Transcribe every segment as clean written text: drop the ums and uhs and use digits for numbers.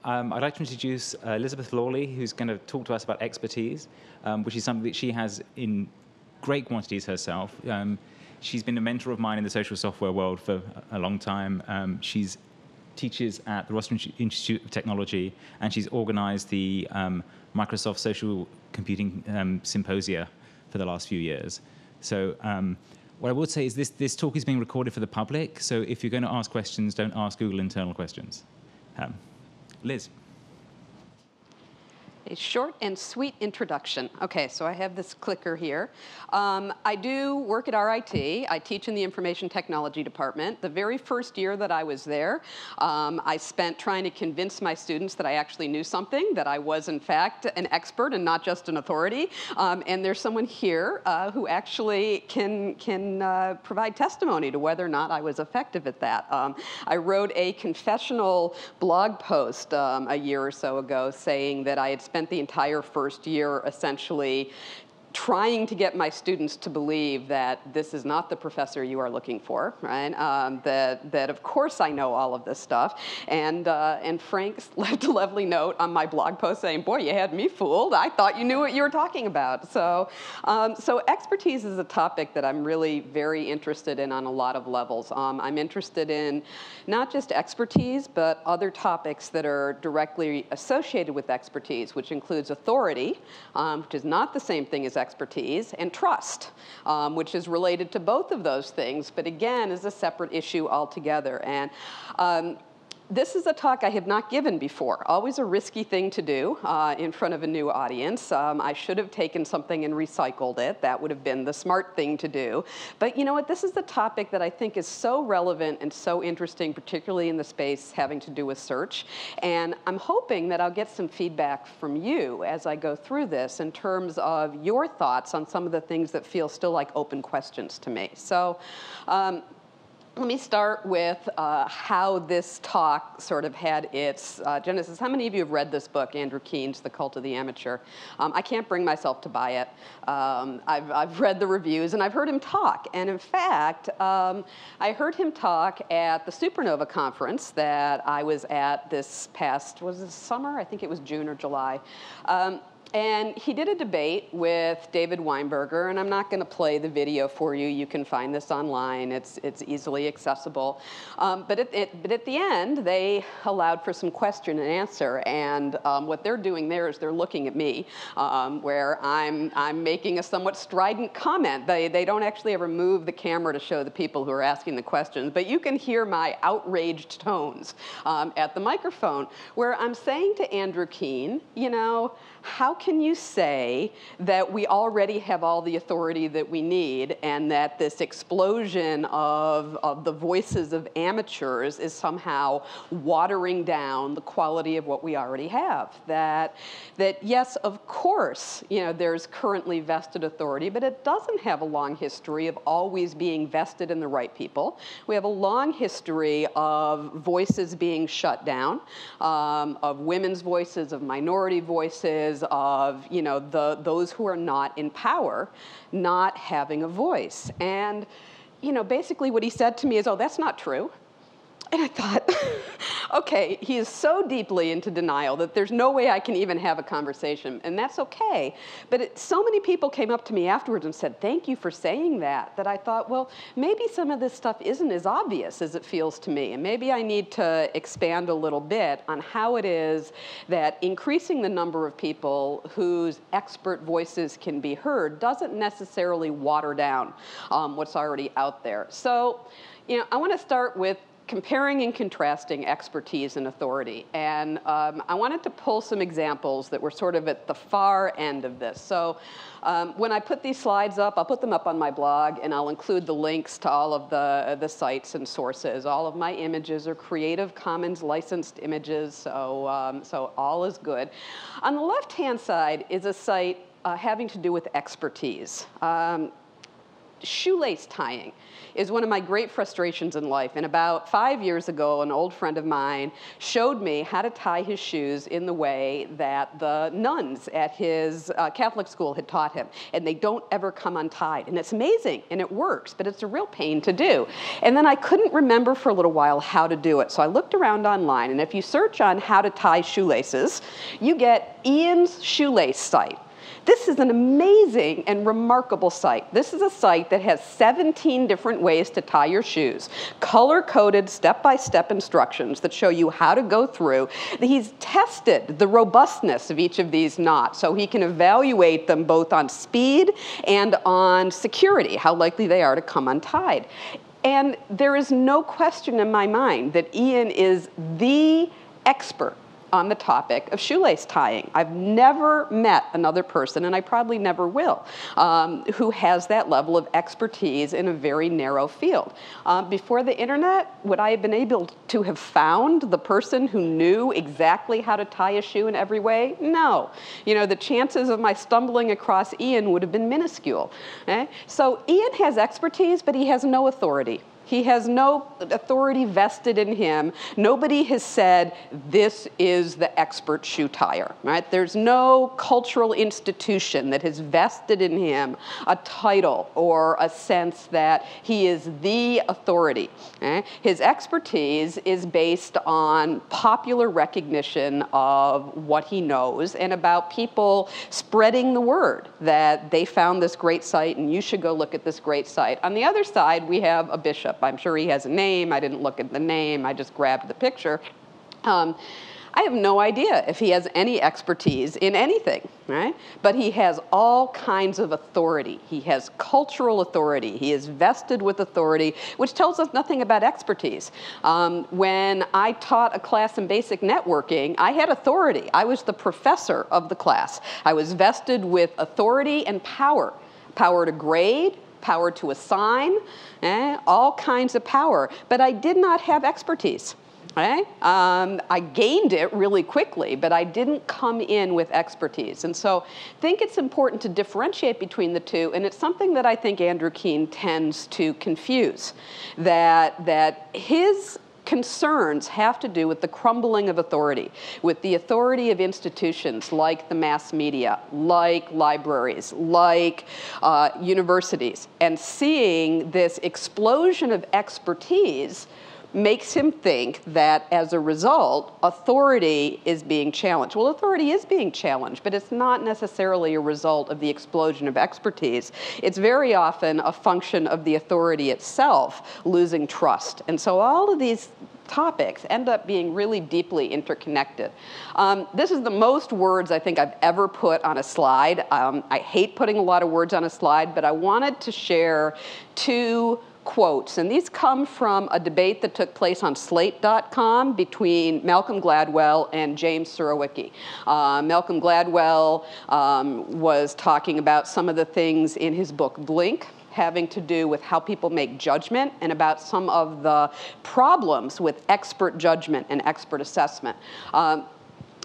I'd like to introduce Elizabeth Lawley, who's going to talk to us about expertise, which is something that she has in great quantities herself. She's been a mentor of mine in the social software world for a long time. She's teaches at the Rochester Institute of Technology, and she's organized the Microsoft Social Computing Symposia for the last few years. So what I would say is this talk is being recorded for the public, so if you're going to ask questions, don't ask Google internal questions. Liz. A short and sweet introduction. Okay, so I have this clicker here. I do work at RIT. I teach in the information technology department. The very first year that I was there, I spent trying to convince my students that I actually knew something, that I was in fact an expert and not just an authority. And there's someone here who actually can provide testimony to whether or not I was effective at that. I wrote a confessional blog post a year or so ago saying that I had spent the entire first year essentially trying to get my students to believe that this is not the professor you are looking for, right? That of course I know all of this stuff. And Frank left a lovely note on my blog post saying, boy, you had me fooled. I thought you knew what you were talking about. So expertise is a topic that I'm really very interested in on a lot of levels. I'm interested in not just expertise, but other topics that are directly associated with expertise, which includes authority, which is not the same thing as expertise, and trust, which is related to both of those things, but again is a separate issue altogether. And this is a talk I have not given before. Always a risky thing to do in front of a new audience. I should have taken something and recycled it. That would have been the smart thing to do. But you know what? This is a topic that I think is so relevant and so interesting, particularly in the space having to do with search. And I'm hoping that I'll get some feedback from you as I go through this in terms of your thoughts on some of the things that feel still like open questions to me. So. Let me start with how this talk sort of had its genesis. How many of you have read this book, Andrew Keene's The Cult of the Amateur? I can't bring myself to buy it. I've read the reviews, and I've heard him talk. And in fact, I heard him talk at the Supernova conference that I was at this past, was it summer? I think it was June or July. And he did a debate with David Weinberger, and I'm not going to play the video for you. You can find this online. It's easily accessible. But at the end, they allowed for some question and answer. And what they're doing there is they're looking at me, where I'm making a somewhat strident comment. They don't actually ever move the camera to show the people who are asking the questions. But you can hear my outraged tones at the microphone, where I'm saying to Andrew Keene, you know, how can you say that we already have all the authority that we need and that this explosion of the voices of amateurs is somehow watering down the quality of what we already have? That yes, of course, you know, there's currently vested authority, but it doesn't have a long history of always being vested in the right people. We have a long history of voices being shut down, of women's voices, of minority voices, of, you know, those who are not in power not having a voice. And, you know, basically what he said to me is, oh, that's not true. And I thought, okay, he is so deeply into denial that there's no way I can even have a conversation, and that's okay. But so many people came up to me afterwards and said, thank you for saying that I thought, well, maybe some of this stuff isn't as obvious as it feels to me, and maybe I need to expand a little bit on how it is that increasing the number of people whose expert voices can be heard doesn't necessarily water down what's already out there. So, you know, I want to start with comparing and contrasting expertise and authority. And I wanted to pull some examples that were sort of at the far end of this. So when I put these slides up, I'll put them up on my blog, and I'll include the links to all of the sites and sources. All of my images are Creative Commons licensed images, so all is good. On the left-hand side is a site having to do with expertise. shoelace tying is one of my great frustrations in life. And about 5 years ago, an old friend of mine showed me how to tie his shoes in the way that the nuns at his Catholic school had taught him. And they don't ever come untied. And it's amazing, and it works, but it's a real pain to do. And then I couldn't remember for a little while how to do it. So I looked around online, and if you search on how to tie shoelaces, you get Ian's shoelace site. This is an amazing and remarkable site. This is a site that has 17 different ways to tie your shoes, color-coded, step-by-step instructions that show you how to go through. He's tested the robustness of each of these knots, so he can evaluate them both on speed and on security, how likely they are to come untied. And there is no question in my mind that Ian is the expert on the topic of shoelace tying. I've never met another person, and I probably never will, who has that level of expertise in a very narrow field. Before the internet, would I have been able to have found the person who knew exactly how to tie a shoe in every way? No. You know, the chances of my stumbling across Ian would have been minuscule. So Ian has expertise, but he has no authority. He has no authority vested in him. Nobody has said, this is the expert shoe tyer, right? There's no cultural institution that has vested in him a title or a sense that he is the authority. His expertise is based on popular recognition of what he knows and about people spreading the word that they found this great site and you should go look at this great site. On the other side, we have a bishop. I'm sure he has a name. I didn't look at the name. I just grabbed the picture. I have no idea if he has any expertise in anything, right? But he has all kinds of authority. He has cultural authority. He is vested with authority, which tells us nothing about expertise. When I taught a class in basic networking, I had authority. I was the professor of the class. I was vested with authority and power. Power to grade, power to assign, all kinds of power. But I did not have expertise. I gained it really quickly, but I didn't come in with expertise. And so I think it's important to differentiate between the two, and it's something that I think Andrew Keen tends to confuse, that his concerns have to do with the crumbling of authority, with the authority of institutions like the mass media, like libraries, like universities. And seeing this explosion of expertise makes him think that as a result, authority is being challenged. Well, authority is being challenged, but it's not necessarily a result of the explosion of expertise. It's very often a function of the authority itself losing trust. And so all of these topics end up being really deeply interconnected. This is the most words I think I've ever put on a slide. I hate putting a lot of words on a slide, but I wanted to share two quotes, and these come from a debate that took place on Slate.com between Malcolm Gladwell and James Surowiecki. Malcolm Gladwell was talking about some of the things in his book Blink, having to do with how people make judgment and about some of the problems with expert judgment and expert assessment.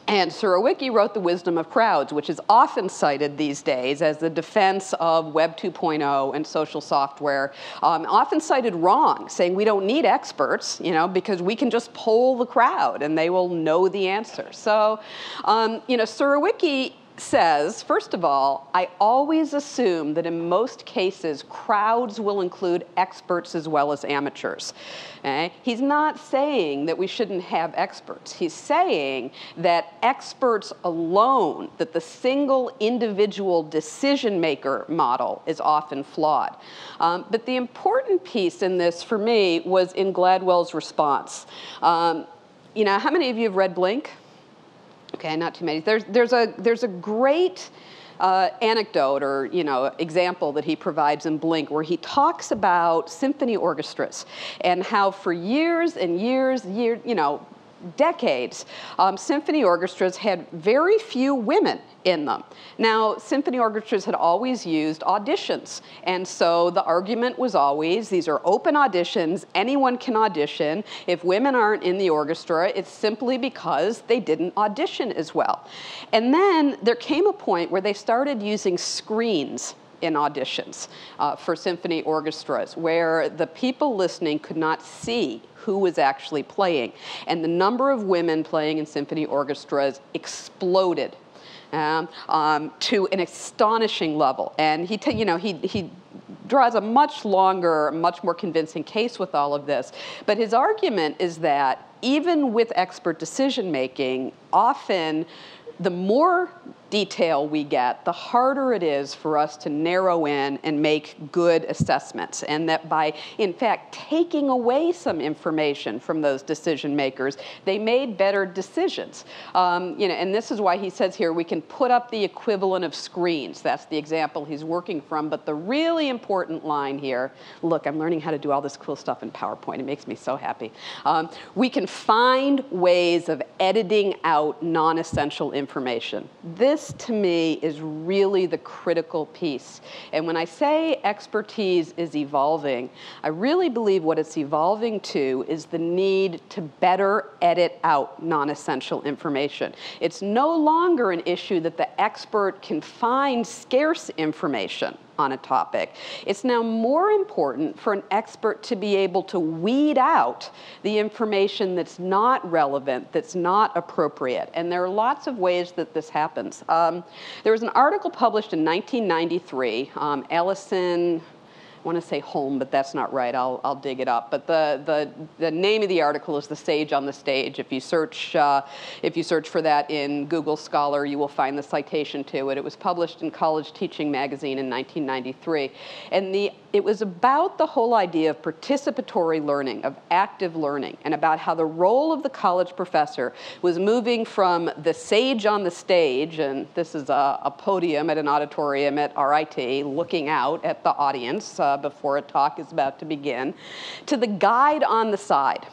And Surowiecki wrote The Wisdom of Crowds, which is often cited these days as the defense of Web 2.0 and social software, often cited wrong, saying we don't need experts, because we can just poll the crowd and they will know the answer. So, Surowiecki says, first of all, I always assume that in most cases, crowds will include experts as well as amateurs. He's not saying that we shouldn't have experts. He's saying that experts alone, that the single individual decision maker model is often flawed. But the important piece in this for me was in Gladwell's response. How many of you have read Blink? Okay, not too many. There's a great anecdote or example that he provides in Blink where he talks about symphony orchestras and how for years and years, decades, symphony orchestras had very few women in them. Now, symphony orchestras had always used auditions, and so the argument was always, these are open auditions, anyone can audition. If women aren't in the orchestra, it's simply because they didn't audition as well. And then there came a point where they started using screens in auditions for symphony orchestras, where the people listening could not see who was actually playing. And the number of women playing in symphony orchestras exploded to an astonishing level. And he draws a much longer, much more convincing case with all of this. But his argument is that even with expert decision making, often the more detail we get, the harder it is for us to narrow in and make good assessments. And that by, in fact, taking away some information from those decision makers, they made better decisions. And this is why he says here we can put up the equivalent of screens. That's the example he's working from. But the really important line here, look, I'm learning how to do all this cool stuff in PowerPoint. It makes me so happy. We can find ways of editing out non-essential information. This, to me, is really the critical piece. And when I say expertise is evolving, I really believe what it's evolving to is the need to better edit out non-essential information. It's no longer an issue that the expert can find scarce information on a topic. It's now more important for an expert to be able to weed out the information that's not relevant, that's not appropriate. And there are lots of ways that this happens. There was an article published in 1993, Allison, I want to say Holm, but that's not right. I'll dig it up. But the name of the article is "The Sage on the Stage." If you search for that in Google Scholar, you will find the citation to it. It was published in College Teaching Magazine in 1993, and it was about the whole idea of participatory learning, of active learning, and about how the role of the college professor was moving from the sage on the stage, and this is a podium at an auditorium at RIT, looking out at the audience before a talk is about to begin, to the guide on the side.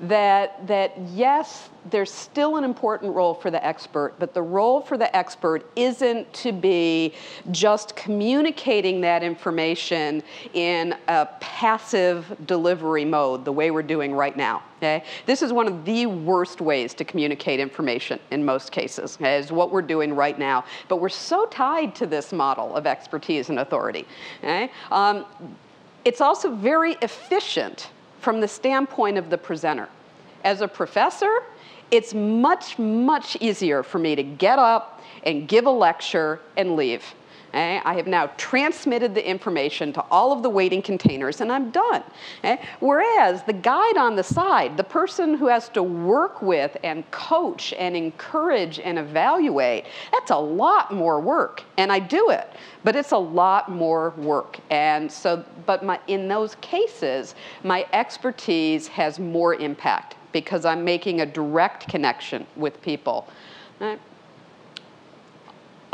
That yes, there's still an important role for the expert, but the role for the expert isn't to be just communicating that information in a passive delivery mode, the way we're doing right now. Okay? This is one of the worst ways to communicate information in most cases, is what we're doing right now. But we're so tied to this model of expertise and authority. Okay? It's also very efficient from the standpoint of the presenter. As a professor, it's much, much easier for me to get up and give a lecture and leave. I have now transmitted the information to all of the waiting containers, and I'm done. Whereas the guide on the side, the person who has to work with and coach and encourage and evaluate, that's a lot more work. And I do it, but it's a lot more work. And so, in those cases, my expertise has more impact because I'm making a direct connection with people.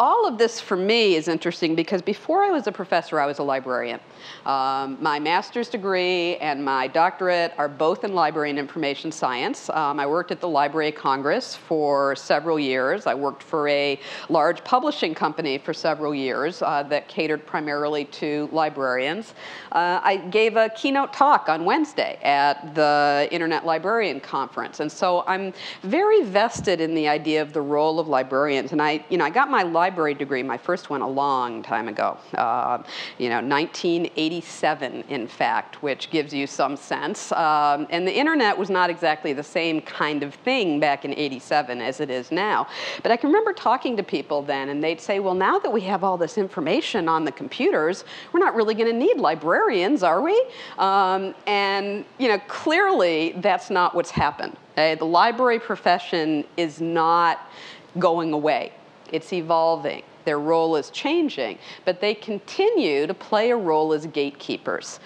All of this for me is interesting because before I was a professor, I was a librarian. My master's degree and my doctorate are both in library and information science. I worked at the Library of Congress for several years. I worked for a large publishing company for several years that catered primarily to librarians. I gave a keynote talk on Wednesday at the Internet Librarian Conference. And so I'm very vested in the idea of the role of librarians. And I got my library degree, my first one, a long time ago, 1987, in fact, which gives you some sense. And the internet was not exactly the same kind of thing back in '87 as it is now. But I can remember talking to people then, and they'd say, well, now that we have all this information on the computers, we're not really going to need librarians, are we? And clearly, that's not what's happened. The library profession is not going away. It's evolving. Their role is changing, but they continue to play a role as gatekeepers,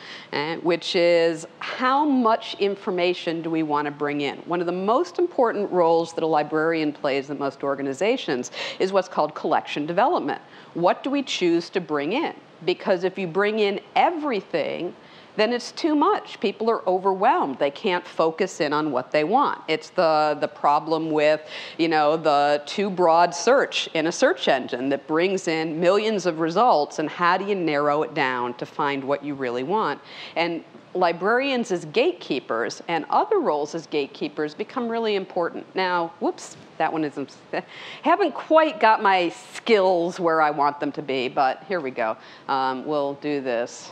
which is how much information do we want to bring in? One of the most important roles that a librarian plays in most organizations is what's called collection development. What do we choose to bring in? Because if you bring in everything, then it's too much. People are overwhelmed. They can't focus in on what they want. It's the problem with, the too broad search in a search engine that brings in millions of results, and how do you narrow it down to find what you really want? And librarians as gatekeepers and other roles as gatekeepers become really important. Now, whoops, that one isn't, haven't quite got my skills where I want them to be, but here we go. We'll do this,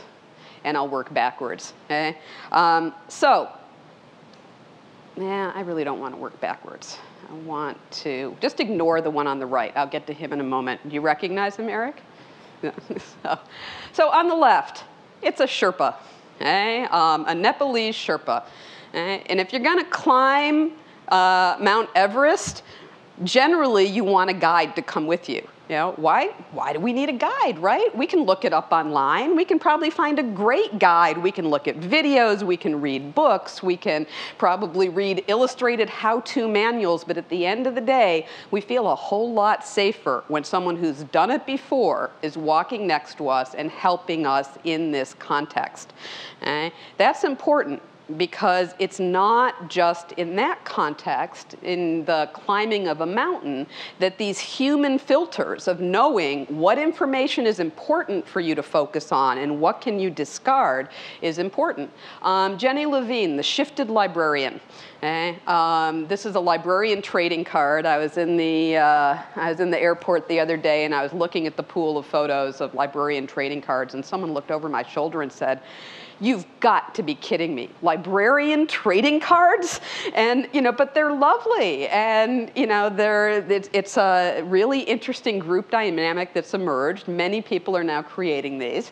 and I'll work backwards, okay? Yeah, I really don't want to work backwards. I want to just ignore the one on the right. I'll get to him in a moment. Do you recognize him, Eric? So on the left, it's a Sherpa, okay? A Nepalese Sherpa. Okay? And if you're going to climb Mount Everest, generally you want a guide to come with you. You know, why do we need a guide, right? We can look it up online. We can probably find a great guide. We can look at videos. We can read books. We can probably read illustrated how-to manuals. But at the end of the day, we feel a whole lot safer when someone who's done it before is walking next to us and helping us in this context. Okay? That's important, because it's not just in that context, in the climbing of a mountain, that these human filters of knowing what information is important for you to focus on and what can you discard is important. Jenny Levine, the shifted librarian. Okay? This is a librarian trading card. I was in the airport the other day, and I was looking at the pool of photos of librarian trading cards, and someone looked over my shoulder and said, "You've got to be kidding me. Librarian trading cards?" And, you know, but they're lovely. And, you know, it's a really interesting group dynamic that's emerged. Many people are now creating these.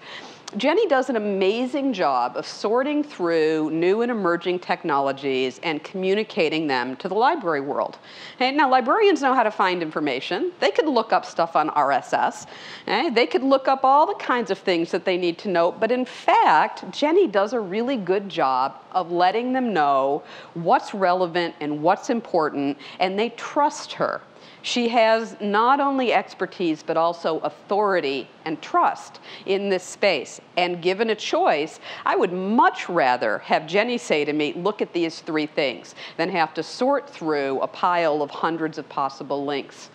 Jenny does an amazing job of sorting through new and emerging technologies and communicating them to the library world. Okay? Now, librarians know how to find information. They could look up stuff on RSS. Okay? They could look up all the kinds of things that they need to know. But in fact, Jenny does a really good job of letting them know what's relevant and what's important, and they trust her. She has not only expertise, but also authority and trust in this space. And given a choice, I would much rather have Jenny say to me, "Look at these 3 things," than have to sort through a pile of hundreds of possible links.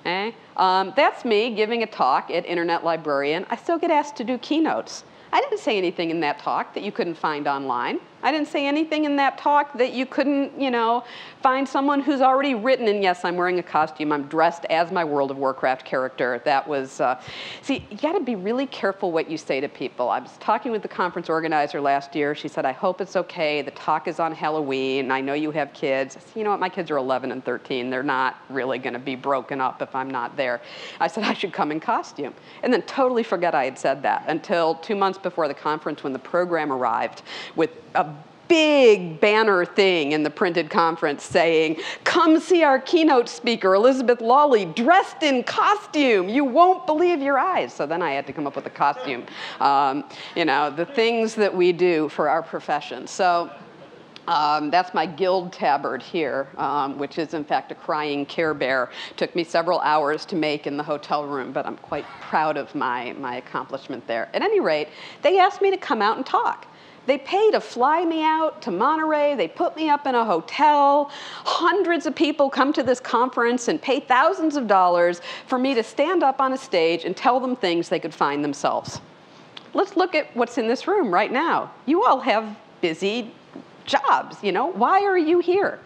Okay? That's me giving a talk at Internet Librarian. I still get asked to do keynotes. I didn't say anything in that talk that you couldn't find online. I didn't say anything in that talk that you couldn't, you know, find someone who's already written, and yes, I'm wearing a costume. I'm dressed as my World of Warcraft character. That was, see, you gotta be really careful what you say to people. I was talking with the conference organizer last year. She said, "I hope it's okay. The talk is on Halloween. I know you have kids." I said, "You know what, my kids are 11 and 13. They're not really gonna be broken up if I'm not there." I said, "I should come in costume." And then totally forget I had said that until 2 months before the conference, when the program arrived with a big banner thing in the printed conference saying, "Come see our keynote speaker, Elizabeth Lawley, dressed in costume. You won't believe your eyes." So then I had to come up with a costume. You know, the things that we do for our profession. So that's my guild tabard here, which is in fact a crying Care Bear. Took me several hours to make in the hotel room, but I'm quite proud of my accomplishment there. At any rate, they asked me to come out and talk. They pay to fly me out to Monterey. They put me up in a hotel. Hundreds of people come to this conference and pay thousands of dollars for me to stand up on a stage and tell them things they could find themselves. Let's look at what's in this room right now. You all have busy jobs, you know. Why are you here?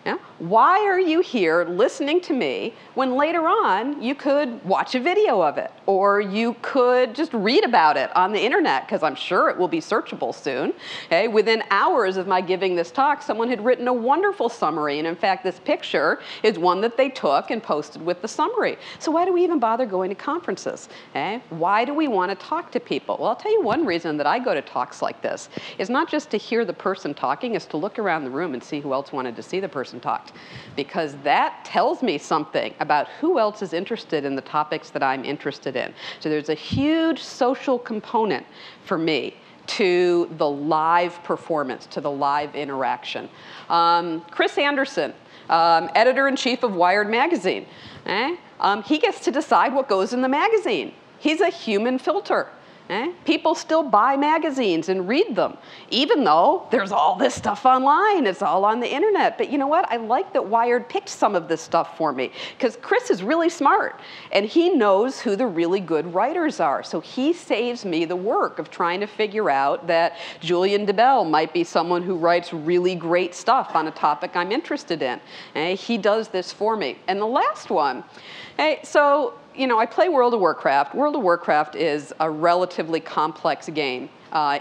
Yeah? Why are you here listening to me when later on you could watch a video of it, or you could just read about it on the internet, because I'm sure it will be searchable soon. Okay? Within hours of my giving this talk, someone had written a wonderful summary, and in fact this picture is one that they took and posted with the summary. So why do we even bother going to conferences? Okay? Why do we want to talk to people? Well, I'll tell you one reason that I go to talks like this is not just to hear the person talking, is to look around the room and see who else wanted to see the person talked. Because that tells me something about who else is interested in the topics that I'm interested in. So there's a huge social component for me to the live performance, to the live interaction. Chris Anderson, editor-in-chief of Wired magazine. He gets to decide what goes in the magazine. He's a human filter. People still buy magazines and read them, even though there's all this stuff online. It's all on the internet. But you know what? I like that Wired picked some of this stuff for me, because Chris is really smart, and he knows who the really good writers are. So he saves me the work of trying to figure out that Julian DeBell might be someone who writes really great stuff on a topic I'm interested in. He does this for me. And the last one, so I play World of Warcraft. World of Warcraft is a relatively complex game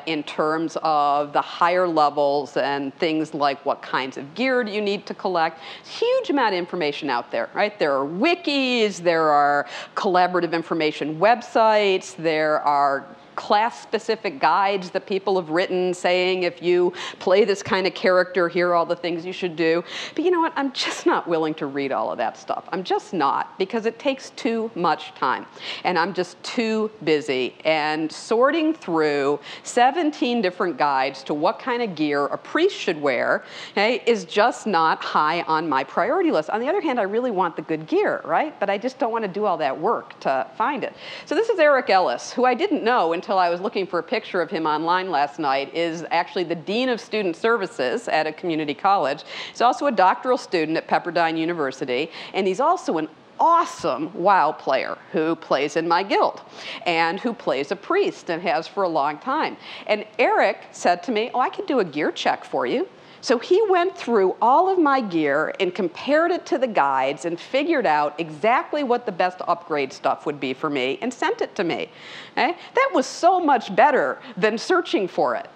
in terms of the higher levels and things like what kinds of gear do you need to collect. Huge amount of information out there, right? There are wikis, there are collaborative information websites, there are class-specific guides that people have written saying if you play this kind of character, here are all the things you should do. But you know what? I'm just not willing to read all of that stuff. I'm just not, because it takes too much time. And I'm just too busy. And sorting through 17 different guides to what kind of gear a priest should wear is just not high on my priority list. On the other hand, I really want the good gear, right? But I just don't want to do all that work to find it. So this is Eric Ellis, who I didn't know until I was looking for a picture of him online last night, is actually the Dean of Student Services at a community college. He's also a doctoral student at Pepperdine University, and he's also an awesome WoW player who plays in my guild and who plays a priest and has for a long time. And Eric said to me, oh, I can do a gear check for you. So he went through all of my gear and compared it to the guides and figured out exactly what the best upgrade stuff would be for me and sent it to me. That was so much better than searching for it,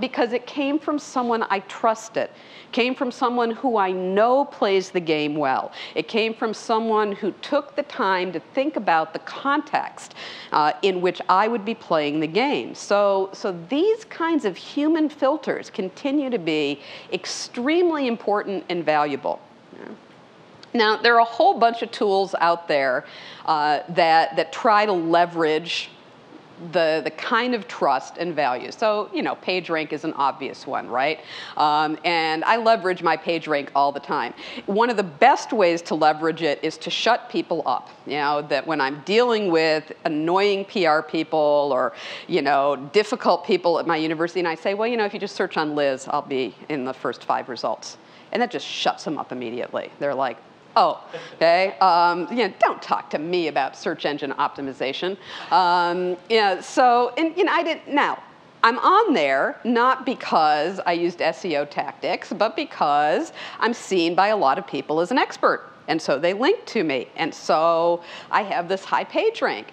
because it came from someone I trusted. Came from someone who I know plays the game well. It came from someone who took the time to think about the context in which I would be playing the game. So these kinds of human filters continue to be extremely important and valuable. Now, there are a whole bunch of tools out there that try to leverage the kind of trust and value. So, PageRank is an obvious one, right? And I leverage my PageRank all the time. One of the best ways to leverage it is to shut people up. That when I'm dealing with annoying PR people or, difficult people at my university, and I say, well, if you just search on Liz, I'll be in the first 5 results. And that just shuts them up immediately. They're like, oh, okay. Don't talk to me about search engine optimization. I didn't. Now, I'm on there not because I used SEO tactics, but because I'm seen by a lot of people as an expert. And so they link to me. And so I have this high page rank.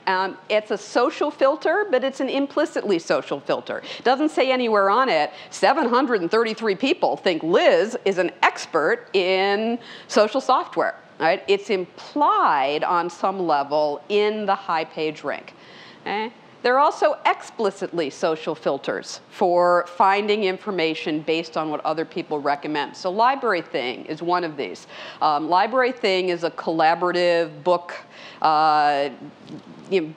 It's a social filter, but it's an implicitly social filter. It doesn't say anywhere on it, 733 people think Liz is an expert in social software. Right? It's implied on some level in the high page rank. There are also explicitly social filters for finding information based on what other people recommend. So Library Thing is one of these. Library Thing is a collaborative book, I don't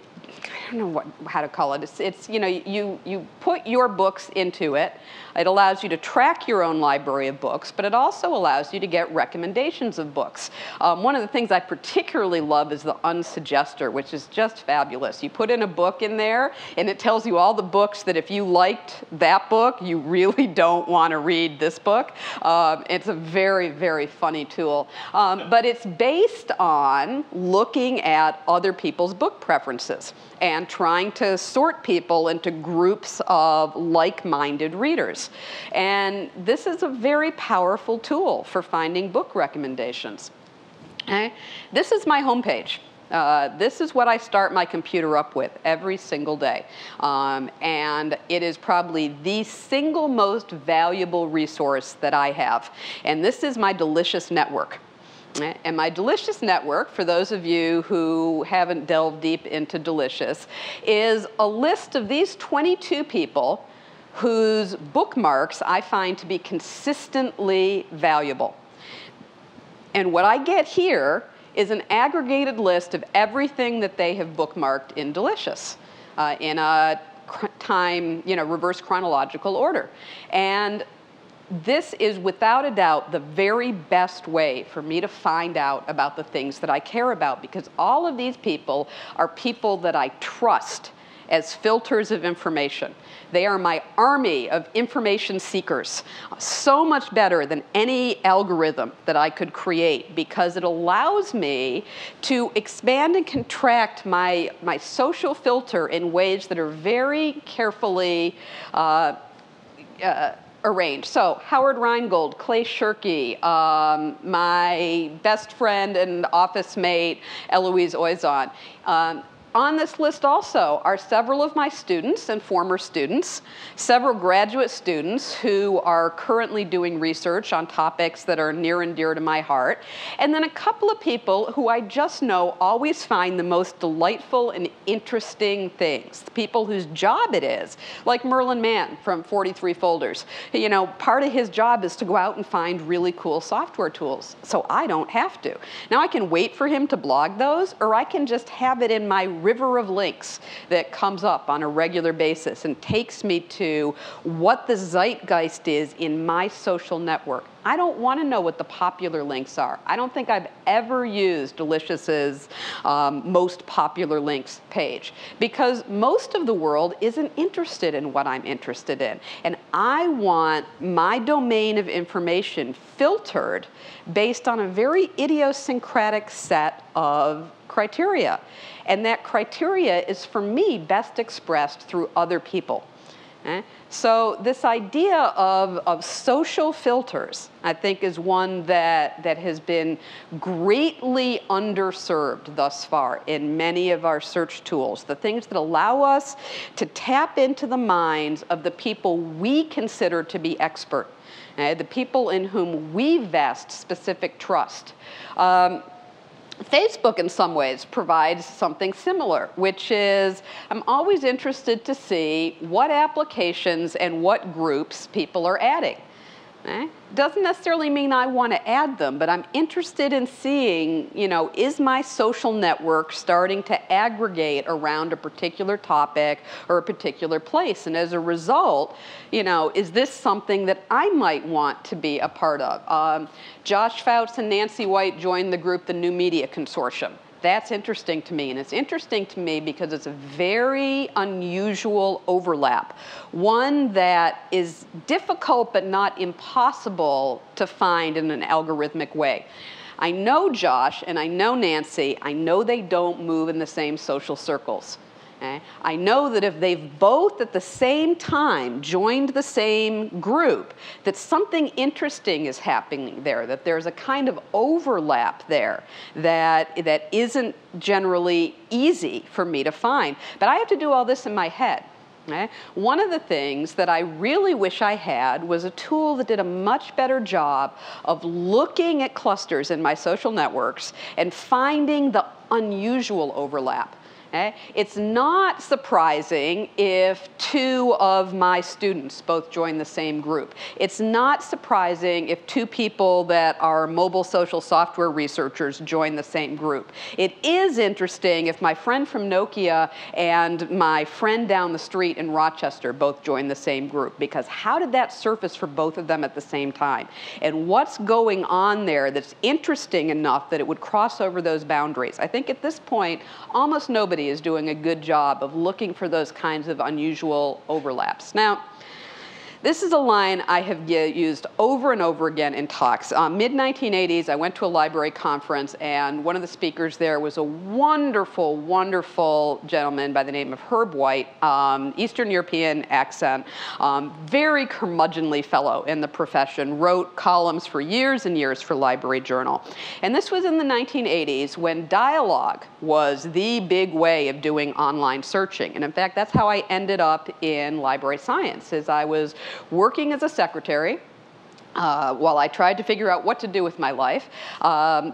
know how to call it. It's you put your books into it. It allows you to track your own library of books, but it also allows you to get recommendations of books. One of the things I particularly love is the Unsuggester, which is just fabulous. You put in a book in there, and it tells you all the books that if you liked that book, you really don't want to read this book. It's a very, very funny tool. But it's based on looking at other people's book preferences and trying to sort people into groups of like-minded readers. And this is a very powerful tool for finding book recommendations. This is my homepage. This is what I start my computer up with every single day. And it is probably the single most valuable resource that I have. And this is my Delicious network. And my Delicious network, for those of you who haven't delved deep into Delicious, is a list of these 22 people whose bookmarks I find to be consistently valuable. And what I get here is an aggregated list of everything that they have bookmarked in Delicious in a time, reverse chronological order. And this is without a doubt the very best way for me to find out about the things that I care about, because all of these people are people that I trust as filters of information. They are my army of information seekers, so much better than any algorithm that I could create, because it allows me to expand and contract my social filter in ways that are very carefully arranged. So Howard Rheingold, Clay Shirky, my best friend and office mate, Eloise Oizon. On this list also are several of my students and former students, several graduate students who are currently doing research on topics that are near and dear to my heart, and then a couple of people who I just know always find the most delightful and interesting things, people whose job it is, like Merlin Mann from 43 Folders. You know, part of his job is to go out and find really cool software tools, so I don't have to. Now I can wait for him to blog those, or I can just have it in my river of links that comes up on a regular basis and takes me to what the zeitgeist is in my social network. I don't want to know what the popular links are. I don't think I've ever used Delicious's most popular links page, because most of the world isn't interested in what I'm interested in. And I want my domain of information filtered based on a very idiosyncratic set of criteria. And that criteria is, for me, best expressed through other people. So this idea of social filters, I think, is one that has been greatly underserved thus far in many of our search tools. The things that allow us to tap into the minds of the people we consider to be expert, the people in whom we vest specific trust. Facebook, in some ways, provides something similar, which is I'm always interested to see what applications and what groups people are adding. Doesn't necessarily mean I want to add them, but I'm interested in seeing, you know, is my social network starting to aggregate around a particular topic or a particular place? And as a result, you know, is this something that I might want to be a part of? Josh Fouts and Nancy White joined the group, the New Media Consortium. That's interesting to me, and it's interesting to me because it's a very unusual overlap, one that is difficult but not impossible to find in an algorithmic way. I know Josh and I know Nancy. I know they don't move in the same social circles. I know that if they've both at the same time joined the same group, that something interesting is happening there, that there's a kind of overlap there that isn't generally easy for me to find. But I have to do all this in my head. One of the things that I really wish I had was a tool that did a much better job of looking at clusters in my social networks and finding the unusual overlap. It's not surprising if two of my students both join the same group. It's not surprising if two people that are mobile social software researchers join the same group. It is interesting if my friend from Nokia and my friend down the street in Rochester both join the same group, because how did that surface for both of them at the same time? And what's going on there that's interesting enough that it would cross over those boundaries? I think at this point, almost nobody is doing a good job of looking for those kinds of unusual overlaps. Now, this is a line I have used over and over again in talks. Mid-1980s, I went to a library conference, and one of the speakers there was a wonderful, wonderful gentleman by the name of Herb White, Eastern European accent, very curmudgeonly fellow in the profession, wrote columns for years and years for Library Journal. And this was in the 1980s when dialogue was the big way of doing online searching. And in fact, that's how I ended up in library science, is I was working as a secretary while I tried to figure out what to do with my life.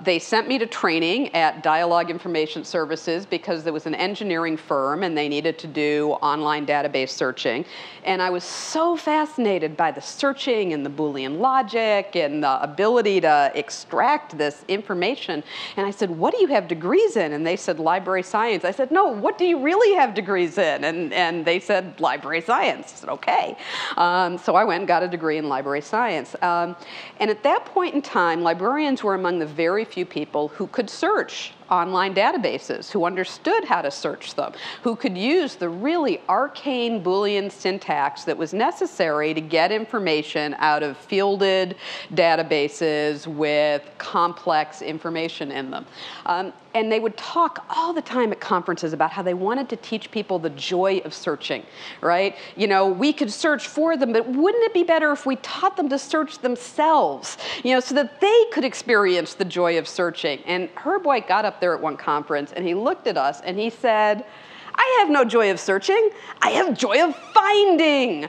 They sent me to training at Dialogue Information Services because there was an engineering firm and they needed to do online database searching. And I was so fascinated by the searching and the Boolean logic and the ability to extract this information. And I said, what do you have degrees in? And they said, library science. I said, no, what do you really have degrees in? And they said, library science. I said, okay. So I went and got a degree in library science. And at that point in time, librarians were among the very few people who could search online databases, who understood how to search them, who could use the really arcane Boolean syntax that was necessary to get information out of fielded databases with complex information in them. And they would talk all the time at conferences about how they wanted to teach people the joy of searching, right? You know, we could search for them, but wouldn't it be better if we taught them to search themselves, you know, so that they could experience the joy of searching? And Herb White got up there at one conference and he looked at us and he said, I have no joy of searching, I have joy of finding.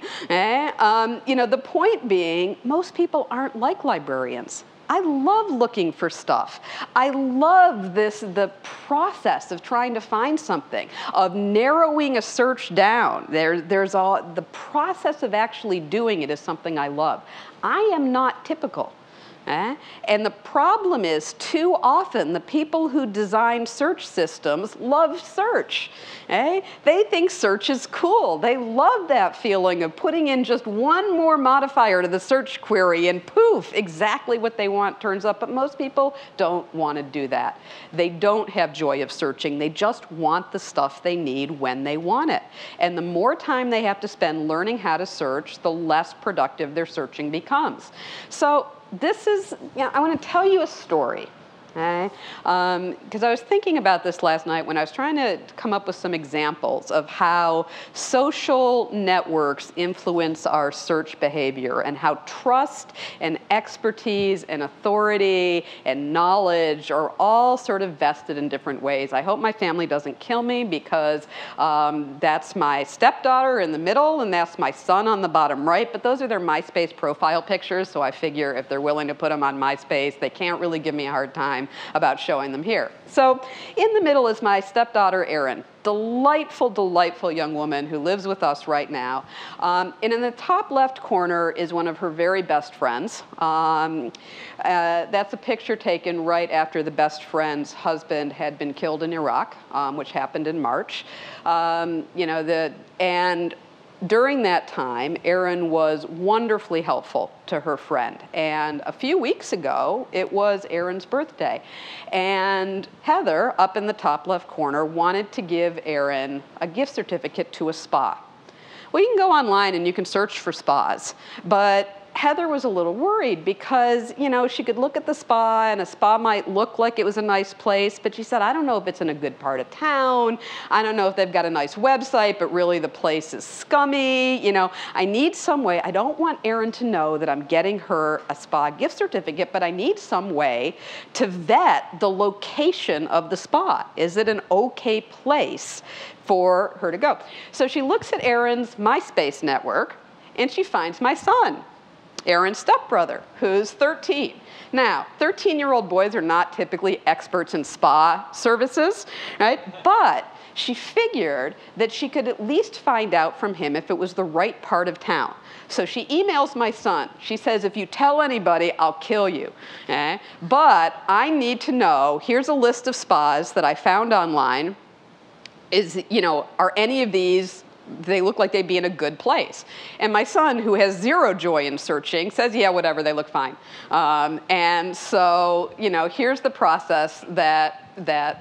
You know, the point being, most people aren't like librarians. I love looking for stuff. I love the process of trying to find something, of narrowing a search down. There's all, the process of actually doing it is something I love. I am not typical. And the problem is, too often, the people who design search systems love search. They think search is cool. They love that feeling of putting in just one more modifier to the search query and poof, exactly what they want turns up. But most people don't want to do that. They don't have joy of searching. They just want the stuff they need when they want it. And the more time they have to spend learning how to search, the less productive their searching becomes. So this is, you know, I want to tell you a story, okay? Because I was thinking about this last night when I was trying to come up with some examples of how social networks influence our search behavior and how trust and expertise and authority and knowledge are all sort of vested in different ways. I hope my family doesn't kill me because that's my stepdaughter in the middle and that's my son on the bottom right, but those are their MySpace profile pictures, so I figure if they're willing to put them on MySpace, they can't really give me a hard time about showing them here. So in the middle is my stepdaughter, Erin. Delightful, delightful young woman who lives with us right now. And in the top left corner is one of her very best friends. That's a picture taken right after the best friend's husband had been killed in Iraq, which happened in March. And during that time, Erin was wonderfully helpful to her friend. And a few weeks ago, it was Erin's birthday. And Heather, up in the top left corner, wanted to give Erin a gift certificate to a spa. Well, you can go online and you can search for spas, but Heather was a little worried because, you know, she could look at the spa and a spa might look like it was a nice place, but she said, I don't know if it's in a good part of town. I don't know if they've got a nice website, but really the place is scummy. You know, I need some way. I don't want Erin to know that I'm getting her a spa gift certificate, but I need some way to vet the location of the spa. Is it an okay place for her to go? So she looks at Erin's MySpace network and she finds my son, Erin's stepbrother, who's 13. Now, 13-year-old boys are not typically experts in spa services, right? But she figured that she could at least find out from him if it was the right part of town. So she emails my son. She says, if you tell anybody, I'll kill you. But I need to know, here's a list of spas that I found online. Are any of these, they look like they'd be in a good place? And my son, who has zero joy in searching, says, yeah, whatever, they look fine. And so, here's the process that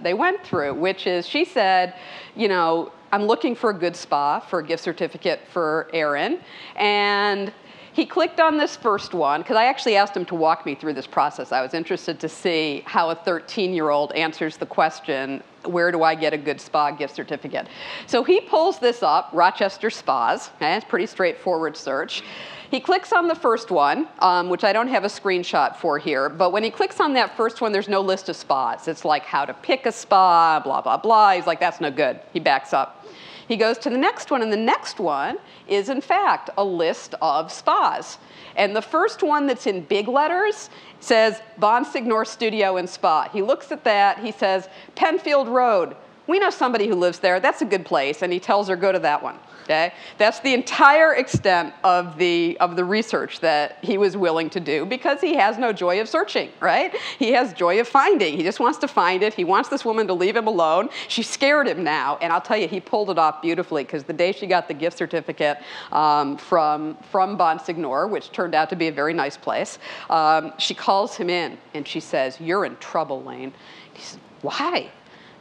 they went through, which is she said, I'm looking for a good spa for a gift certificate for Erin. And he clicked on this first one, because I actually asked him to walk me through this process. I was interested to see how a 13-year-old answers the question, where do I get a good spa gift certificate? So he pulls this up, Rochester Spas. It's a pretty straightforward search. He clicks on the first one, which I don't have a screenshot for here, but when he clicks on that first one, there's no list of spas. It's like how to pick a spa, blah, blah, blah. He's like, that's no good. He backs up. He goes to the next one, and the next one is, in fact, a list of spas. And the first one that's in big letters says Bonsignor Studio and Spa. He looks at that. He says, Penfield Road. We know somebody who lives there. That's a good place. And he tells her, go to that one. Okay? That's the entire extent of the research that he was willing to do, because he has no joy of searching, right? He has joy of finding. He just wants to find it. He wants this woman to leave him alone. She scared him now, and I'll tell you, he pulled it off beautifully, because the day she got the gift certificate from Bonsignor, which turned out to be a very nice place, she calls him in, and she says, you're in trouble, Lane. He says, why?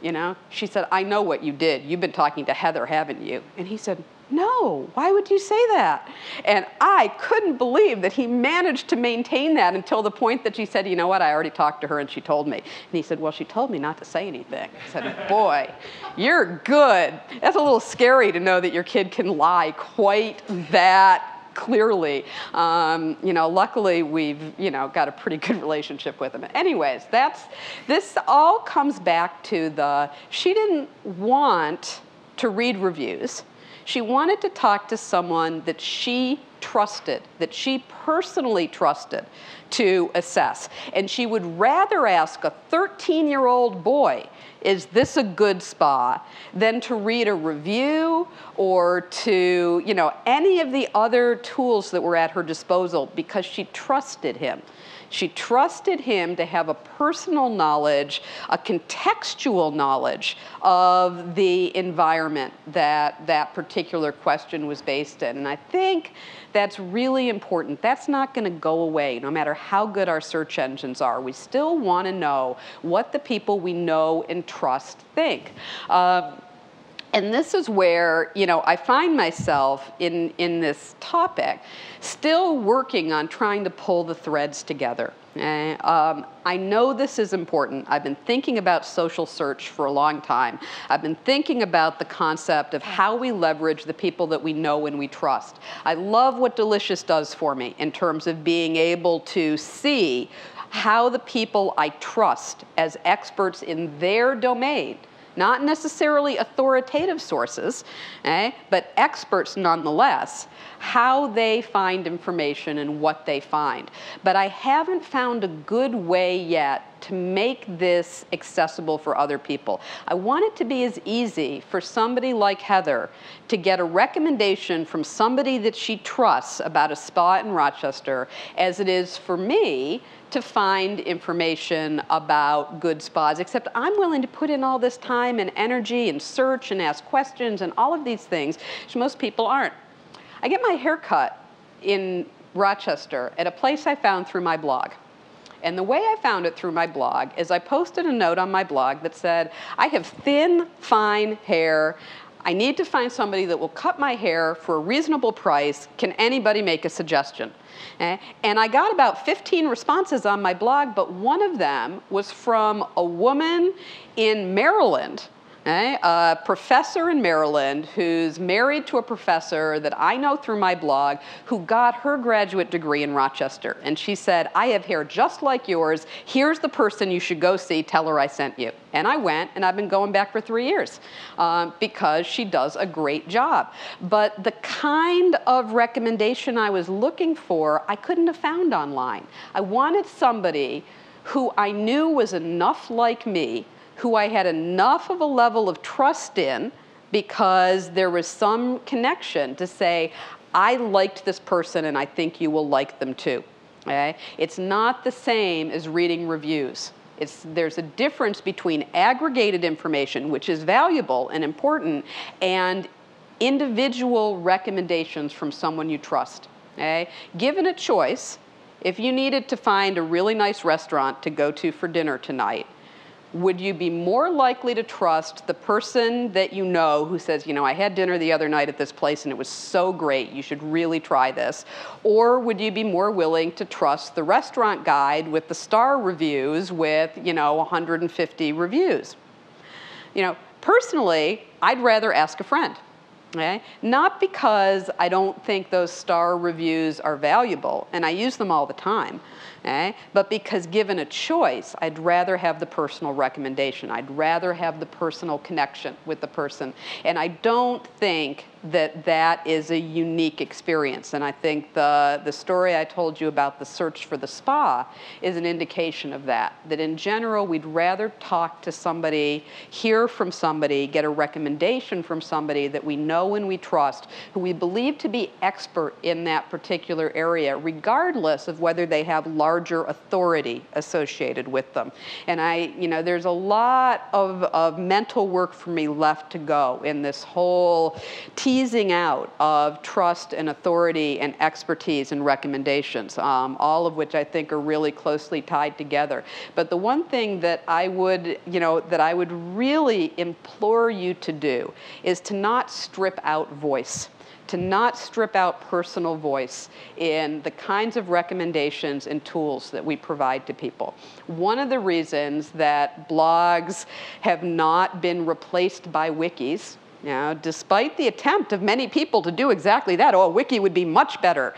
You know, she said, I know what you did. You've been talking to Heather, haven't you? And he said, no, why would you say that? And I couldn't believe that he managed to maintain that until the point that she said, you know what, I already talked to her and she told me. And he said, well, she told me not to say anything. I said, boy, you're good. That's a little scary to know that your kid can lie quite that clearly. You know, luckily we've, you know, got a pretty good relationship with him. Anyways, this all comes back to she didn't want to read reviews. She wanted to talk to someone that she trusted, that she personally trusted to assess. And she would rather ask a 13-year-old boy, is this a good spa, than to read a review or to, you know, any of the other tools that were at her disposal, because she trusted him. She trusted him to have a personal knowledge, a contextual knowledge of the environment that that particular question was based in. And I think that's really important. That's not going to go away no matter how good our search engines are. We still want to know what the people we know and trust think. And this is where, you know, I find myself in this topic still working on trying to pull the threads together. I know this is important. I've been thinking about social search for a long time. I've been thinking about the concept of how we leverage the people that we know and we trust. I love what Delicious does for me in terms of being able to see how the people I trust as experts in their domain, not necessarily authoritative sources, but experts nonetheless, how they find information and what they find. But I haven't found a good way yet to make this accessible for other people. I want it to be as easy for somebody like Heather to get a recommendation from somebody that she trusts about a spa in Rochester as it is for me to find information about good spas, except I'm willing to put in all this time and energy and search and ask questions and all of these things, which most people aren't. I get my hair cut in Rochester at a place I found through my blog. And the way I found it through my blog is I posted a note on my blog that said, I have thin, fine hair. I need to find somebody that will cut my hair for a reasonable price. Can anybody make a suggestion? And I got about 15 responses on my blog, but one of them was from a woman in Maryland, a professor in Maryland who's married to a professor that I know through my blog who got her graduate degree in Rochester. And she said, I have hair just like yours. Here's the person you should go see. Tell her I sent you. And I went, and I've been going back for 3 years because she does a great job. But the kind of recommendation I was looking for, I couldn't have found online. I wanted somebody who I knew was enough like me, who I had enough of a level of trust in because there was some connection to say, I liked this person and I think you will like them too. Okay? It's not the same as reading reviews. There's a difference between aggregated information, which is valuable and important, and individual recommendations from someone you trust. Okay? Given a choice, if you needed to find a really nice restaurant to go to for dinner tonight, would you be more likely to trust the person that you know who says, you know, I had dinner the other night at this place and it was so great, you should really try this? Or would you be more willing to trust the restaurant guide with the star reviews with, you know, 150 reviews? You know, personally, I'd rather ask a friend. Okay? Not because I don't think those star reviews are valuable, and I use them all the time, okay? But because given a choice, I'd rather have the personal recommendation. I'd rather have the personal connection with the person. And I don't think that that is a unique experience. And I think the story I told you about the search for the spa is an indication of that. That in general, we'd rather talk to somebody, hear from somebody, get a recommendation from somebody that we know and we trust, who we believe to be expert in that particular area, regardless of whether they have larger authority associated with them. And there's a lot of mental work for me left to go in this whole teasing out of trust and authority and expertise and recommendations, all of which I think are really closely tied together. But the one thing that I would, that I would really implore you to do is to not strip out voice, to not strip out personal voice in the kinds of recommendations and tools that we provide to people. One of the reasons that blogs have not been replaced by wikis, despite the attempt of many people to do exactly that, a wiki would be much better,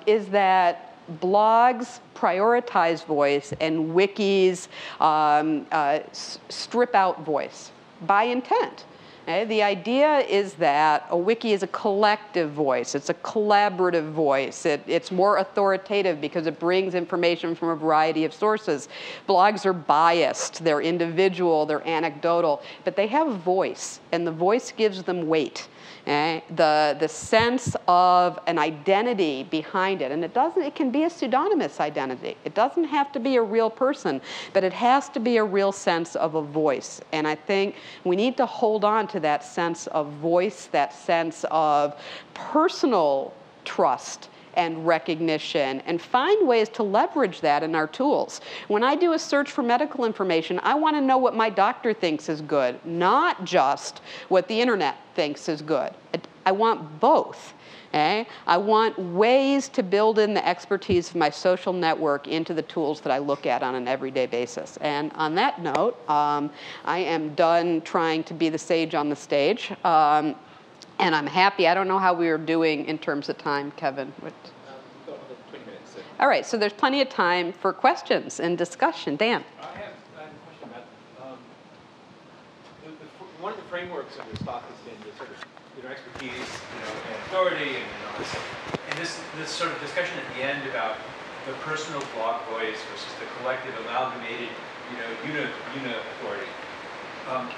is that blogs prioritize voice and wikis strip out voice by intent. Okay? The idea is that a wiki is a collective voice. It's a collaborative voice. It's more authoritative because it brings information from a variety of sources. Blogs are biased. They're individual. They're anecdotal. But they have a voice, and the voice gives them weight. Okay? The sense of an identity behind it, and it can be a pseudonymous identity. It doesn't have to be a real person, but it has to be a real sense of a voice. And I think we need to hold on to that sense of voice, that sense of personal trust and recognition, and find ways to leverage that in our tools. When I do a search for medical information, I want to know what my doctor thinks is good, not just what the internet thinks is good. I want both. Okay? I want ways to build in the expertise of my social network into the tools that I look at on an everyday basis. And on that note, I am done trying to be the sage on the stage. And I'm happy. I don't know how we are doing in terms of time, Kevin. We've got 20 minutes. So. All right, so there's plenty of time for questions and discussion. Dan. I have a question about one of the frameworks of this talk has been the sort of expertise, and authority, and this sort of discussion at the end about the personal blog voice versus the collective amalgamated, unit authority.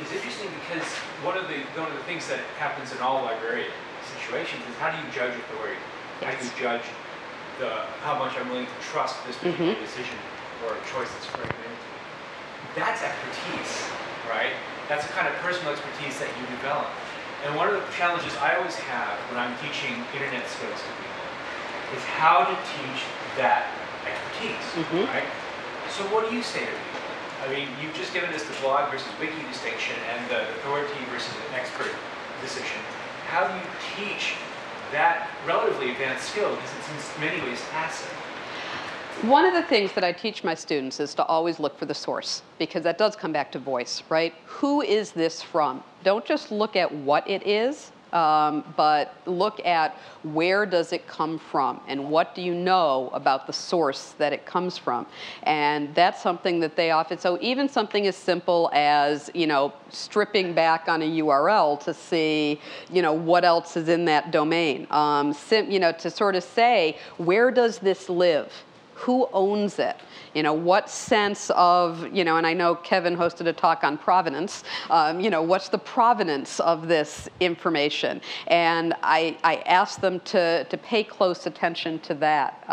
It's interesting because one of the things that happens in all librarian situations is how do you judge authority? How do you judge how much I'm willing to trust this particular decision or choice that's recommended to me? That's expertise, right? That's a kind of personal expertise that you develop. And one of the challenges I always have when I'm teaching internet skills to people is how to teach that expertise, right? So what do you say to people? I mean, you've just given us the blog versus wiki distinction and the authority versus an expert decision. How do you teach that relatively advanced skill, because it's in many ways tacit? One of the things that I teach my students is to always look for the source, because that does come back to voice, right? Who is this from? Don't just look at what it is, but look at where does it come from and what do you know about the source that it comes from. And that's something that they often, so even something as simple as, stripping back on a URL to see, what else is in that domain. To sort of say, where does this live? Who owns it? What sense of, and I know Kevin hosted a talk on provenance, what's the provenance of this information? And I asked them to pay close attention to that.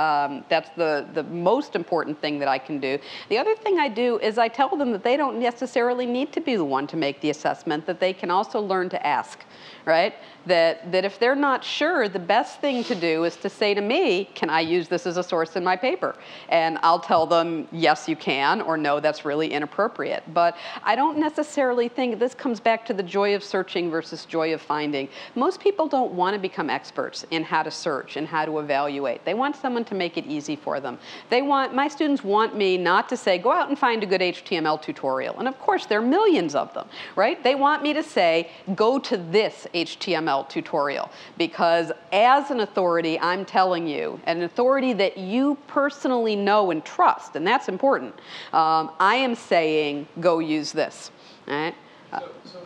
That's the most important thing that I can do. The other thing I do is I tell them that they don't necessarily need to be the one to make the assessment, that they can also learn to ask, right? That if they're not sure, the best thing to do is to say to me, can I use this as a source in my paper? And I'll tell them, yes, you can, or no, that's really inappropriate. But I don't necessarily think this comes back to the joy of searching versus joy of finding. Most people don't want to become experts in how to search and how to evaluate. They want someone to make it easy for them. My students want me not to say, go out and find a good HTML tutorial. And of course, there are millions of them, right? They want me to say, go to this HTML tutorial, because as an authority, I'm telling you, an authority that you personally know and trust, and that's important, I am saying, go use this. All right? So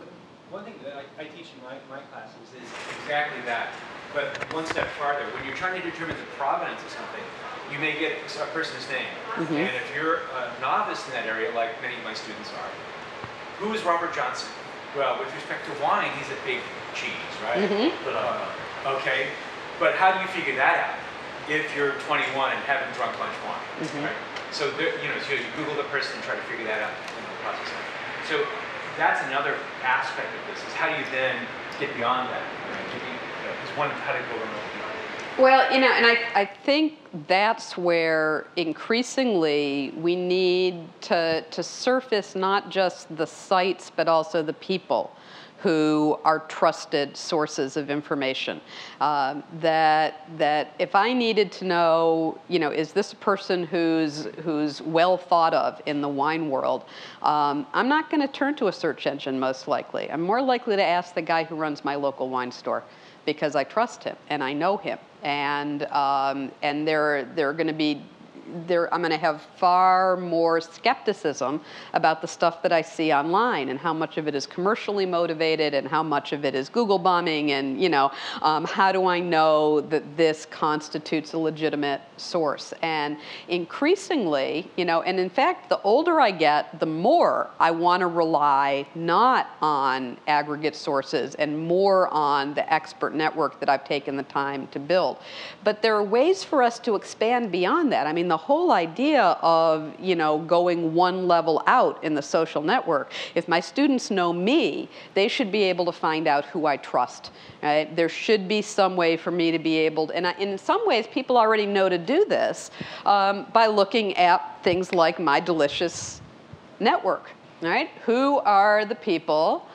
one thing that I teach in my classes is exactly that, but one step farther. When you're trying to determine the provenance of something, you may get a person's name. And if you're a novice in that area, like many of my students are, who is Robert Johnson? Well, with respect to wine, he's a big cheese, right? Okay, but how do you figure that out if you're 21 and haven't drunk much wine, right? So so you Google the person and try to figure that out in the process. So that's another aspect of this, is how do you then get beyond that? Just one, how to go remote beyond that? Well, and I think that's where increasingly we need to surface not just the sites, but also the people who are trusted sources of information. That if I needed to know, is this a person who's well thought of in the wine world, I'm not going to turn to a search engine most likely. I'm more likely to ask the guy who runs my local wine store, because I trust him and I know him, and they're going to be. I'm going to have far more skepticism about the stuff that I see online, and how much of it is commercially motivated and how much of it is Google bombing, and how do I know that this constitutes a legitimate source? And increasingly, and in fact, the older I get, the more I want to rely not on aggregate sources and more on the expert network that I've taken the time to build. But there are ways for us to expand beyond that. I mean, the whole idea of going one level out in the social network, if my students know me, they should be able to find out who I trust. Right? There should be some way for me to be able to, and in some ways people already know to do this by looking at things like My Delicious Network. Right? Who are the people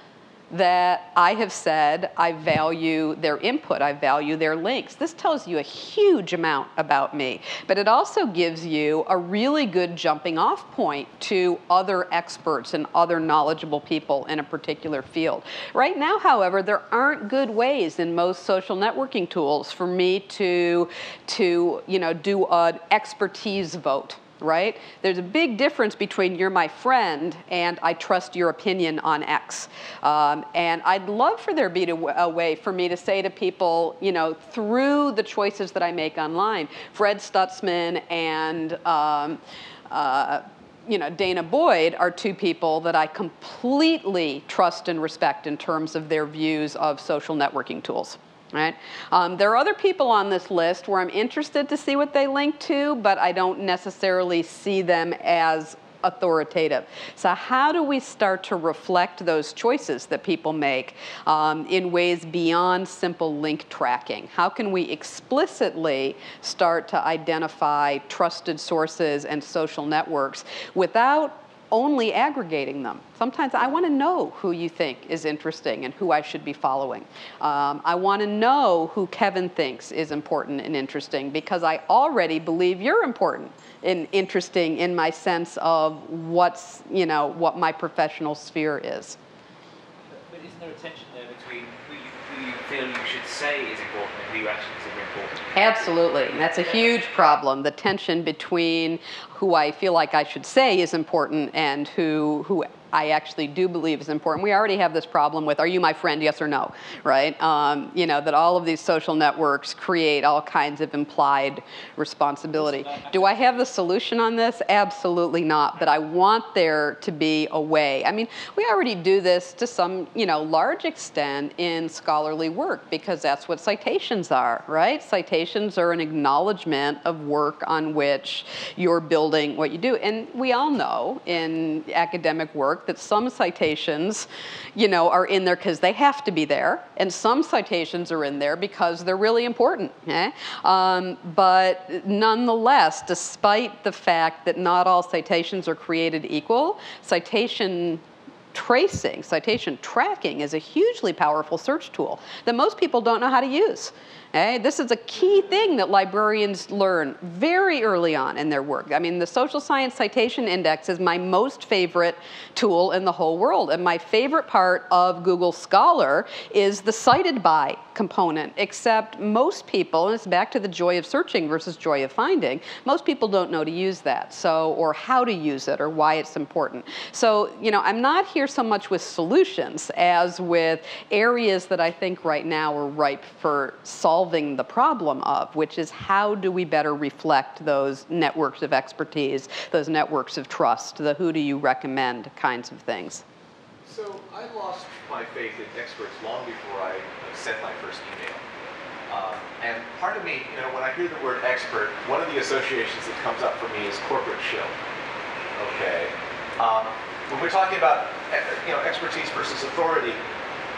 that I have said I value their input, I value their links? This tells you a huge amount about me, but it also gives you a really good jumping off point to other experts and other knowledgeable people in a particular field. Right now, however, there aren't good ways in most social networking tools for me to do an expertise vote. Right? There's a big difference between you're my friend and I trust your opinion on X. And I'd love for there be a way for me to say to people, through the choices that I make online, Fred Stutzman and Dana Boyd are two people that I completely trust and respect in terms of their views of social networking tools. Right? There are other people on this list where I'm interested to see what they link to, but I don't necessarily see them as authoritative. So how do we start to reflect those choices that people make in ways beyond simple link tracking? How can we explicitly start to identify trusted sources and social networks without only aggregating them? Sometimes I want to know who you think is interesting and who I should be following. I want to know who Kevin thinks is important and interesting, because I already believe you're important and interesting in my sense of what my professional sphere is. But isn't there a tension there between who you feel you should say is important and who you actually consider important? Absolutely. And that's a huge problem, the tension between who I feel like I should say is important and who I actually do believe is important. We already have this problem with, are you my friend, yes or no, right? That all of these social networks create all kinds of implied responsibility. Do I have the solution on this? Absolutely not, but I want there to be a way. I mean, we already do this to some, large extent in scholarly work, because that's what citations are, right? Citations are an acknowledgement of work on which you're building what you do. And we all know in academic work that some citations, are in there because they have to be there, and some citations are in there because they're really important. But nonetheless, despite the fact that not all citations are created equal, citation tracing, citation tracking is a hugely powerful search tool that most people don't know how to use. This is a key thing that librarians learn very early on in their work. I mean, the Social Science Citation Index is my most favorite tool in the whole world. And my favorite part of Google Scholar is the cited by component, except most people, and it's back to the joy of searching versus joy of finding, most people don't know to use that, or how to use it, or why it's important. So, I'm not here so much with solutions as with areas that I think right now are ripe for solving the problem of, which is how do we better reflect those networks of expertise, those networks of trust, the who do you recommend kinds of things. So I lost my faith in experts long before I sent my first email. And part of me, when I hear the word expert, one of the associations that comes up for me is corporate shill. Okay. When we're talking about expertise versus authority,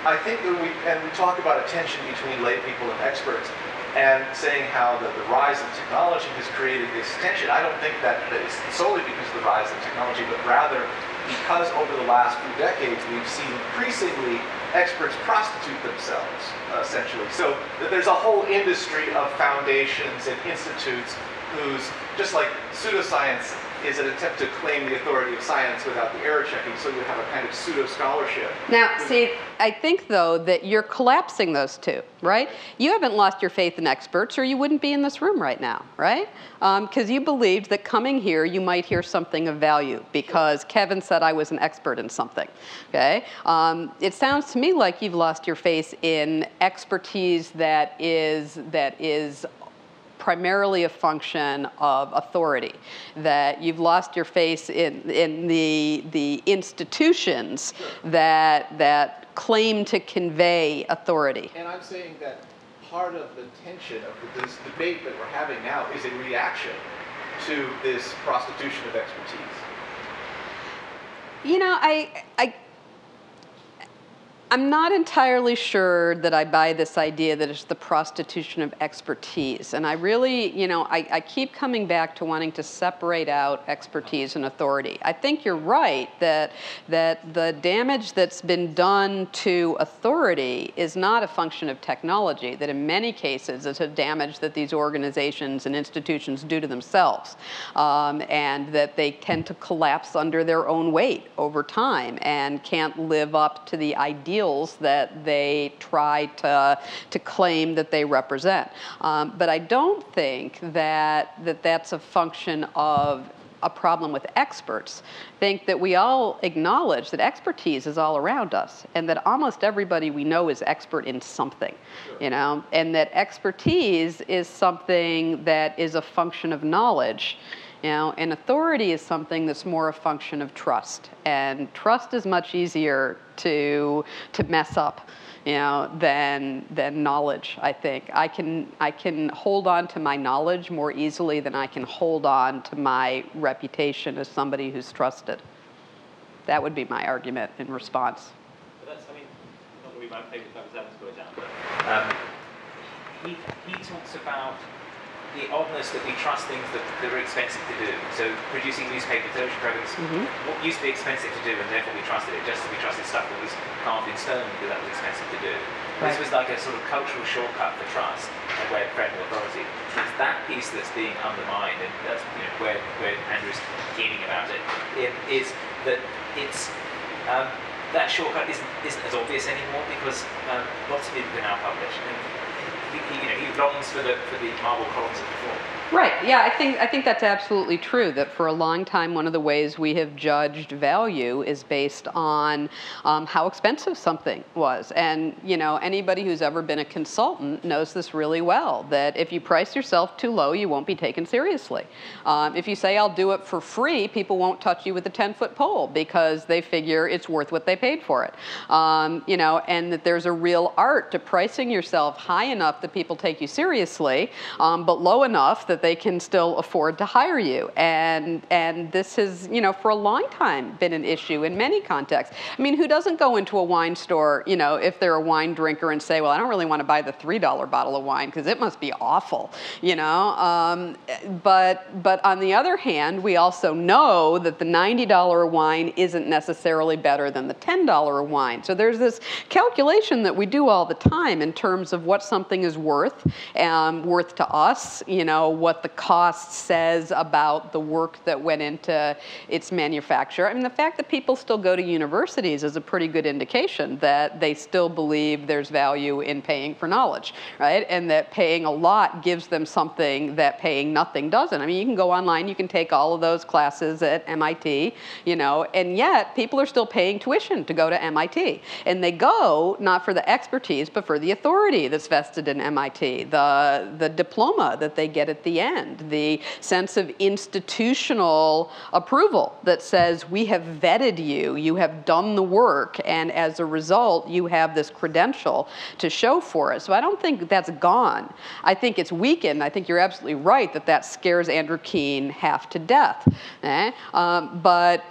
I think that we talk about a tension between lay people and experts, and saying how the rise of technology has created this tension. I don't think that it's solely because of the rise of technology, but rather because over the last few decades we've seen increasingly experts prostitute themselves, essentially. So that there's a whole industry of foundations and institutes whose, just like pseudoscience is an attempt to claim the authority of science without the error checking, so you have a kind of pseudo-scholarship. Now, see, I think, though, that you're collapsing those two, right? You haven't lost your faith in experts, or you wouldn't be in this room right now, right? Because you believed that coming here, you might hear something of value, because Kevin said I was an expert in something, okay? It sounds to me like you've lost your faith in expertise that is primarily a function of authority, that you've lost your faith in the institutions that claim to convey authority. And I'm saying that part of the tension of this debate that we're having now is a reaction to this prostitution of expertise. You know, I'm not entirely sure that I buy this idea that it's the prostitution of expertise. And I really, you know, I keep coming back to wanting to separate out expertise and authority. I think you're right that the damage that's been done to authority is not a function of technology, that in many cases it's a damage that these organizations and institutions do to themselves, and that they tend to collapse under their own weight over time and can't live up to the ideals that they try to claim that they represent. But I don't think that that's a function of a problem with experts. I think that we all acknowledge that expertise is all around us, and that almost everybody we know is expert in something, you know, and that expertise is something that is a function of knowledge. You know, and authority is something that's more a function of trust. And trust is much easier to mess up, you know, than knowledge, I think. I can hold on to my knowledge more easily than I can hold on to my reputation as somebody who's trusted. That would be my argument in response. But that's, I mean, not going to be my favourite type of Adam's going down, but he talks about the oddness that we trust things that are expensive to do. So producing newspaper television programs, what used to be expensive to do, and therefore we trusted it, just as we trusted stuff that was carved in stone because that was expensive to do. Right. This was like a sort of cultural shortcut for trust and where federal authority. It's that piece that's being undermined, and that's, you know, where Andrew's keening about it, is that it's that shortcut isn't as obvious anymore because lots of people can now publish. And he longs for the marble columns of before. Right. Yeah, I think that's absolutely true. That for a long time, one of the ways we have judged value is based on how expensive something was. And you know, anybody who's ever been a consultant knows this really well. That if you price yourself too low, you won't be taken seriously. If you say I'll do it for free, people won't touch you with a 10-foot pole because they figure it's worth what they paid for it. You know, and that there's a real art to pricing yourself high enough that people take you seriously, but low enough that they can still afford to hire you. And this has, you know, for a long time been an issue in many contexts. I mean, who doesn't go into a wine store, you know, if they're a wine drinker and say, well, I don't really want to buy the $3 bottle of wine because it must be awful, you know? But on the other hand, we also know that the $90 wine isn't necessarily better than the $10 wine. So there's this calculation that we do all the time in terms of what something is worth to us, you know, what the cost says about the work that went into its manufacture. I mean, the fact that people still go to universities is a pretty good indication that they still believe there's value in paying for knowledge, right? And that paying a lot gives them something that paying nothing doesn't. I mean, you can go online, you can take all of those classes at MIT, you know, and yet people are still paying tuition to go to MIT. And they go not for the expertise, but for the authority that's vested in MIT, the diploma that they get at the end, the sense of institutional approval that says we have vetted you, you have done the work, and as a result, you have this credential to show for it. So I don't think that's gone. I think it's weakened. I think you're absolutely right that that scares Andrew Keen half to death. But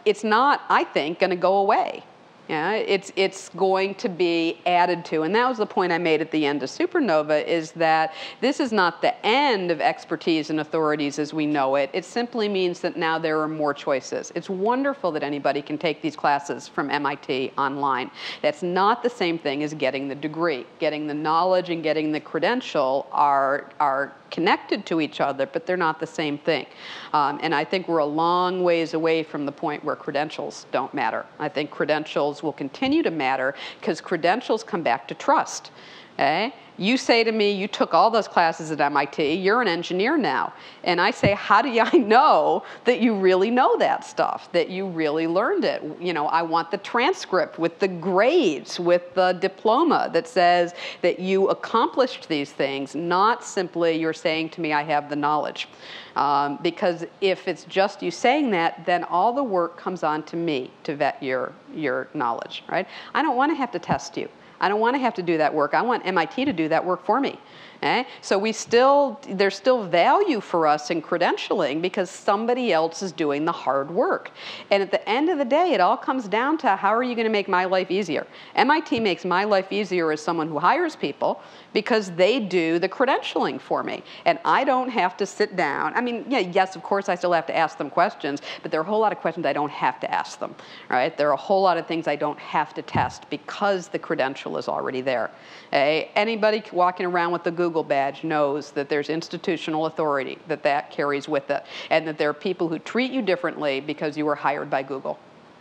it's not, I think, going to go away. Yeah, it's going to be added to, and that was the point I made at the end of Supernova, is that this is not the end of expertise and authorities as we know it. It simply means that now there are more choices. It's wonderful that anybody can take these classes from MIT online. That's not the same thing as getting the degree. Getting the knowledge and getting the credential are connected to each other, but they're not the same thing. And I think we're a long ways away from the point where credentials don't matter. I think credentials will continue to matter because credentials come back to trust. Okay? You say to me, you took all those classes at MIT, you're an engineer now. And I say, how do I know that you really know that stuff, that you really learned it? You know, I want the transcript with the grades, with the diploma that says that you accomplished these things, not simply you're saying to me, I have the knowledge. Because if it's just you saying that, then all the work comes on to me to vet your knowledge, right? I don't want to have to test you. I don't want to have to do that work. I want MIT to do that work for me. So there's still value for us in credentialing because somebody else is doing the hard work. And at the end of the day, it all comes down to how are you going to make my life easier? MIT makes my life easier as someone who hires people because they do the credentialing for me. And I don't have to sit down. I mean, yeah, yes, of course, I still have to ask them questions, but there are a whole lot of questions I don't have to ask them, right? There are a whole lot of things I don't have to test because the credential is already there. Anybody walking around with the Google badge knows that there's institutional authority that carries with it, and that there are people who treat you differently because you were hired by Google.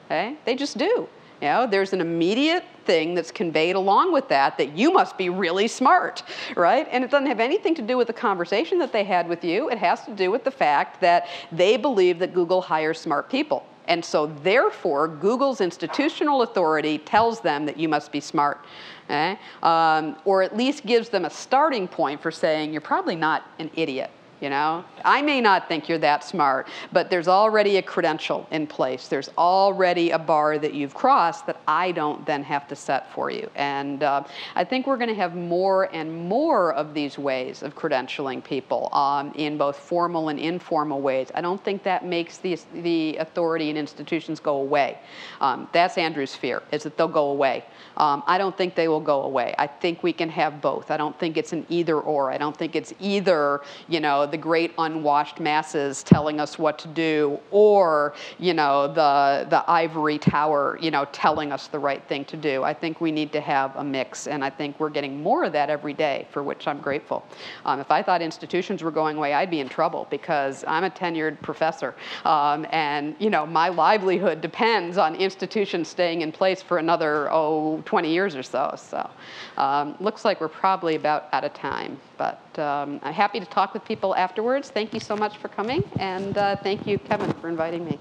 They just do. You know, there's an immediate thing that's conveyed along with that you must be really smart, right? And it doesn't have anything to do with the conversation that they had with you. It has to do with the fact that they believe that Google hires smart people. And so therefore, Google's institutional authority tells them that you must be smart. Or at least gives them a starting point for saying, you're probably not an idiot. You know, I may not think you're that smart, but there's already a credential in place. There's already a bar that you've crossed that I don't then have to set for you. And I think we're going to have more and more of these ways of credentialing people in both formal and informal ways. I don't think that makes the authority and institutions go away. That's Andrew's fear, is that they'll go away. I don't think they will go away. I think we can have both. I don't think it's an either or. I don't think it's either, you know, the great unwashed masses telling us what to do, or, you know, the ivory tower, you know, telling us the right thing to do. I think we need to have a mix, and I think we're getting more of that every day, for which I'm grateful. If I thought institutions were going away, I'd be in trouble, because I'm a tenured professor, and, you know, my livelihood depends on institutions staying in place for another, 20 years or so. So looks like we're probably about out of time. But I'm happy to talk with people afterwards. Thank you so much for coming. And thank you, Kevin, for inviting me.